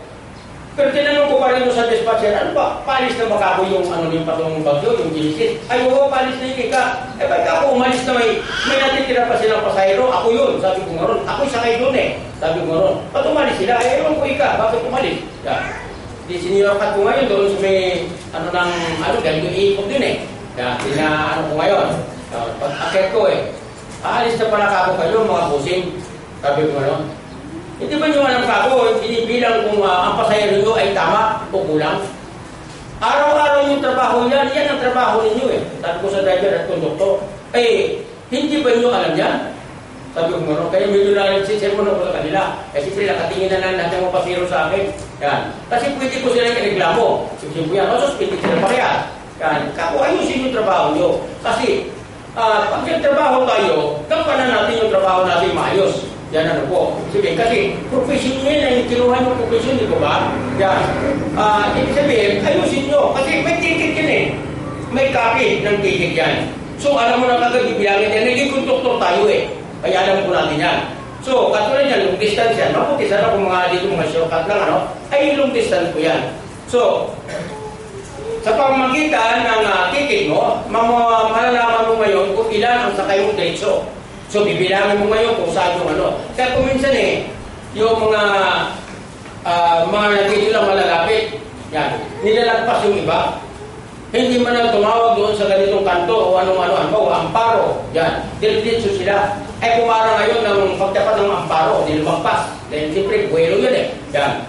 pero tinanong ko pa rin sa dispatcher, ano ba, palis na baka ako yung patong Bagyo, yung Genesis? Ay, oo, palis na yun ka. Eh, ba't ako umalis na may natitira pa silang pasahero? Ako yun, sabi ko nga ron. Ako'y sakay doon eh, sabi ko nga ron. Ba't umalis sila? Eh, ewan ko bakit umalis? Yan. Di sinirakat ko ngayon doon sa may, ganito iikot din eh. Yan, ko ngayon. Pag-akit ko eh. Aalis na pala ako kayo, mga busing. Sabi ko nga ron. Hindi ba nyo alam kako, binibilang kung ang pasahero nyo ay tama o kulang? Araw-araw yung trabaho yan ang trabaho ninyo eh. Sabi ko sa driver at konduktor, hindi ba nyo alam yan? Sabi ko gano'n, kaya medyo nagsisermon ako sa kanila. Kasi sila nakatingin na lang lahat ng mga pasahero sa akin. Yan. Kasi pwede ko sila yung reklamo. Sabi ko yan, suspended sila pareha. Yan. Kako, ayusin yung trabaho nyo. Kasi, pag trabaho tayo, gampanan natin yung trabaho natin maayos. Yan ano po. Sabihin, kasi profession nyo yan, yung kinuha nyo profession, di ba? Yan. Ibig sabihin, ayusin nyo. Kasi may ticket yan eh. May copy ng ticket yan. So, alam mo na kagad, bibilangin yan. Naging conductor tayo eh. Kaya alam po natin yan. So, katulad yan, long distance yan. Mabuti sana kung mga dito mga shortcut lang, ano? Ay, long distance po yan. So, sa pamamagitan ng ticket mo, malalaman mo ngayon kung ilan ang sakay mong diretso. So, bibilangin mo ngayon kung saan yung ano. Kaya kung minsan eh, yung mga nandito lang malalapit, yan, nilalagpas yung iba. Hindi man lang tumawag doon sa ganitong kanto o anong-ano, amparo, yan, diretso sila. Ay kumara ngayon ng pagtapat ng amparo, dilumagpas. Dahil siyempre, buwelo yan eh. Yan.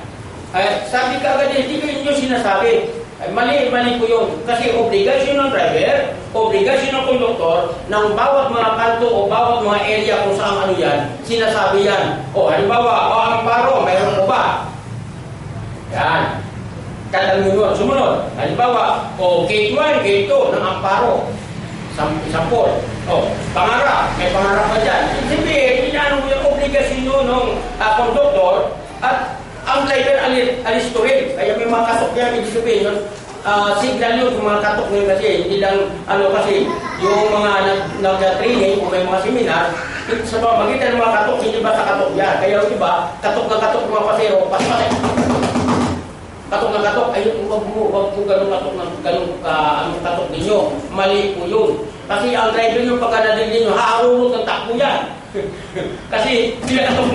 Sabi ka agad, hindi ko yun sinasabi. Ay, mali po yun. Kasi obligasyon ng driver, obligasyon ng konduktor, ng bawat mga kanto o bawat mga area kung saan ano yan, sinasabi yan. O halimbawa, amparo, mayroon mo ba? Yan. Tatanungin mo, sumunod. Halimbawa, gate 1, gate 2 ng amparo. Sampol. Pangarap. May pangarap ka dyan. Sabihin, inaano mo yung obligasyon nyo ng konduktor at ang driver alis to rin. Kaya may mga katok yan. Ibig sabihin yun, signal yun kung mga katok nyo kasi. Hindi lang, kasi yung mga nag-training o may mga seminar, sa pamagitan ng mga katok, hindi ba sa katok yan? Kaya yung iba, katok na katok mga pasero, paspas. Katok na katok, ayun, huwag po ganun katok na ganun katok ninyo. Mali po yun. Kasi ang driver nyo pagka nadinig nyo, haharunod ng takbo yan. Kasi sila katok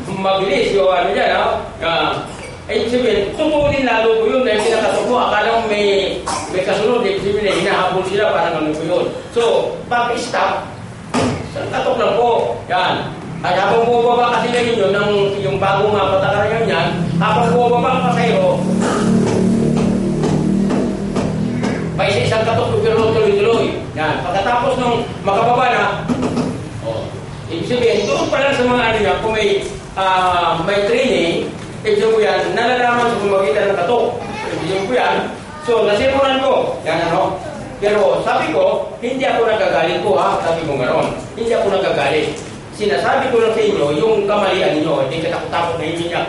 mabilis yung ano yan, ay sabihin, tutunin lalo po yun dahil sinakatok mo, akala mo may kasunod, sabihin, hinahabol sila, parang ano po yun. So, pag-stop, katok lang po, yan. At habang bumababa kasi ngayon yun, yung bagong patakaran yan, habang bumababa ang pasayro, may isang katok pero tuloy-tuloy. Yan. Pagkatapos nung makababa na, ibig sabihin, doon pa lang sa mga ano yan, kung may training, ibig ko yan, nalalaman sa pamagitan ng katok. Ibig ko yan. So, nasimulan ko. Yan ano. Pero sabi ko, hindi ako nagagalit po ha. Sabi ko gano'n. Hindi ako nagagalit. Sinasabi ko lang sa inyo, yung kamalian ninyo, hindi katakot-takot na hindi niya.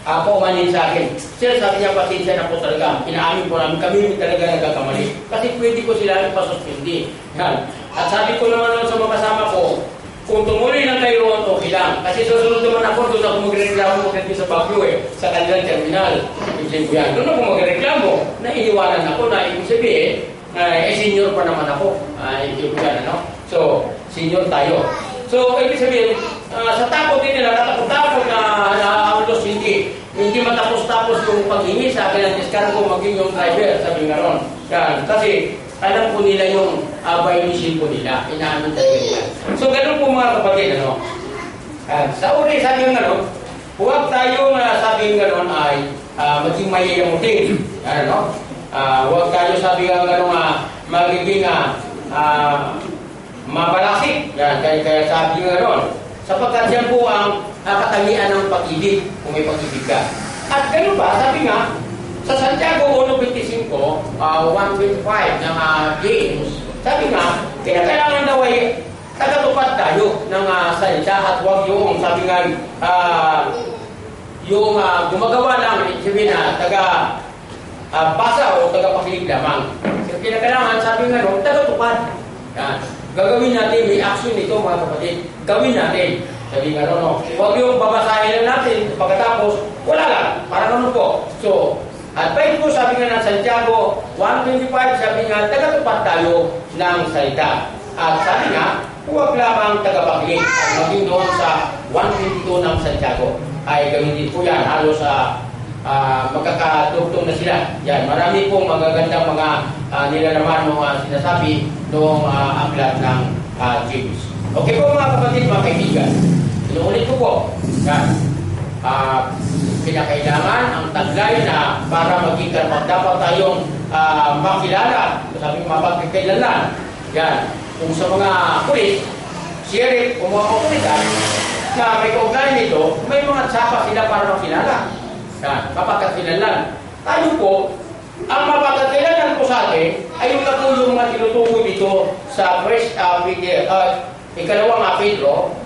Ako manin sa akin. Sir, sabi niya, pasensya na po talaga. Pinaamin po namin, kami talaga nagkakamali. Kasi pwede ko sila ipasuspindi. Yan. At sabi ko naman sa mga kasama ko, kung tumuloy lang kayo roon, okay lang. Kasi susunod naman ako, doon ako magreklamo sa Baguio sa kanilang terminal. Ibig yan. Doon ako magreklamo na iniwanan ako na ibig sabihin, senior pa naman ako. Ibig yan, ano? So, senior tayo. So, ibig sabihin, sa takot din nila, katakot-takot na hindi matapos-tapos yung paghingi sa akin ang discount ko maging yung driver, sabi nga ron. Yan. Kasi, alam po nila yung violation po nila. Inaamin talaga nila. So, ganun po mga kapatid, ano? Sa uli, sabi nga gano'n, huwag tayo sabi nga gano'n ay maging mayayamutin. Ano? Huwag tayo sabi nga gano'n magiging mabalasik. Yan, kaya sabi nga ron. Sapagkat yan po ang katangian ng pag-ibig, kung may pag-ibig ka. At gano'n ba, sabi nga, sa Santiago 1.25, 1.25 ng James, sabi nga, kaya kailangan daw ay tagatupad tayo ng salita at huwag yung, sabi nga, yung gumagawa lang, sabi na, taga-basa o taga-pakilig lamang. Kaya kailangan, sabi nga, tagatupad. Yan. Gagawin natin, may action nito mga kapatid. Gawin natin. Sabi nga no, huwag yung babasahin lang natin, pagkatapos, wala lang. Parang ano po. So, advice ko, sabi nga ng Santiago 1.25, sabi nga, tagatupad tayo ng salita. At sabi nga, huwag lamang tagapakilig. At maging doon sa 1.22 ng Santiago. Ay gawin din po yan. Halos magkakatugtong na sila. Yan, marami pong magagandang mga nilalaman mga sinasabi noong aklat ng James. Okay po mga kapatid, mga kaibigan. Inuulit ko po. Yan. Pinakailangan ang taglay na para maging dapat tayong makilala. Sabi ng mapagkailalan. Yan. Kung sa mga pulis, sheriff, o mga otoridad na may kaugnay nito, may mga tsapa sila para makilala. Yan. Mapagkailalan. Tayo po, ang mapagkailalan po sa atin ay yung mga tinutukoy dito sa Ikalawang nga Pedro,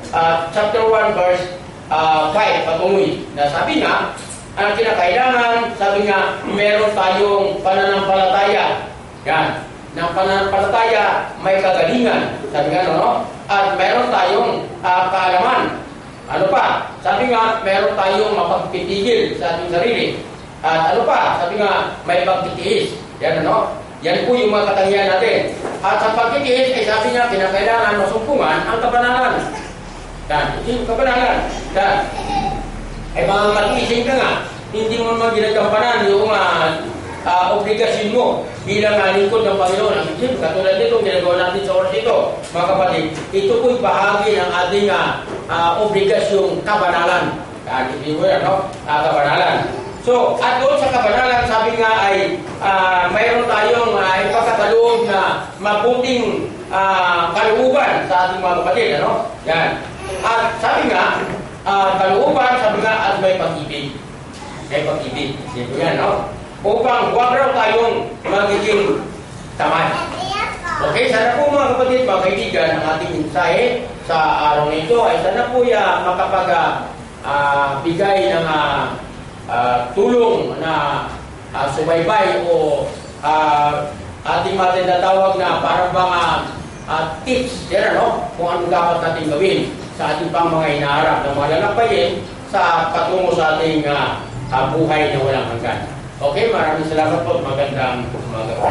chapter 1 verse 5 patuloy, na sabi nga, ang kinakailangan, sabi nga, meron tayong pananampalataya. Yan. Ng pananampalataya, may kagalingan. Sabi nga, no? At meron tayong kaalaman. Ano pa? Sabi nga, meron tayong mapagpitigil sa ating sarili. At ano pa? Sabi nga, may pagtitiis. Yan, ano? Yan po yung mga katangian natin. At sa pagtitiis, ay sabi nga, kinakailangan masumpungan ang kabanalan. Yan. Yung kabanalan. Yan. Ay mga matiisin ka nga, hindi mo naman ginagampanan yung obligasyon mo bilang lingkod ng Panginoon. Ang isip, katulad nito, ginagawa natin sa oras ito, mga kapatid, ito po'y bahagi ng ating obligasyong kabanalan. Hindi mo yan, no? Kabanalan. So, at doon sa kabanalan, sabi nga ay mayroon tayong ipagkataloob na mabuting kalooban sa ating mga kapatid, ano? Yan. At sabi nga, kalooban, sabi nga, at may pag-ibig. May pag-ibig. Dito yan, no? Upang huwag raw tayong magiging tamad. Okay, sana po mga kapatid, mga kaibigan, ang ating mensahe sa araw na ito ay sana po makapag-bigay ng tulong na subaybay o ating matinatawag na parang mga tips, yan, no? Kung ano dapat natin gawin sa ating pang mga inaharap na mga lalampayin sa patungo sa ating buhay na walang hanggan. Okay, maraming salamat po. Magandang umaga po.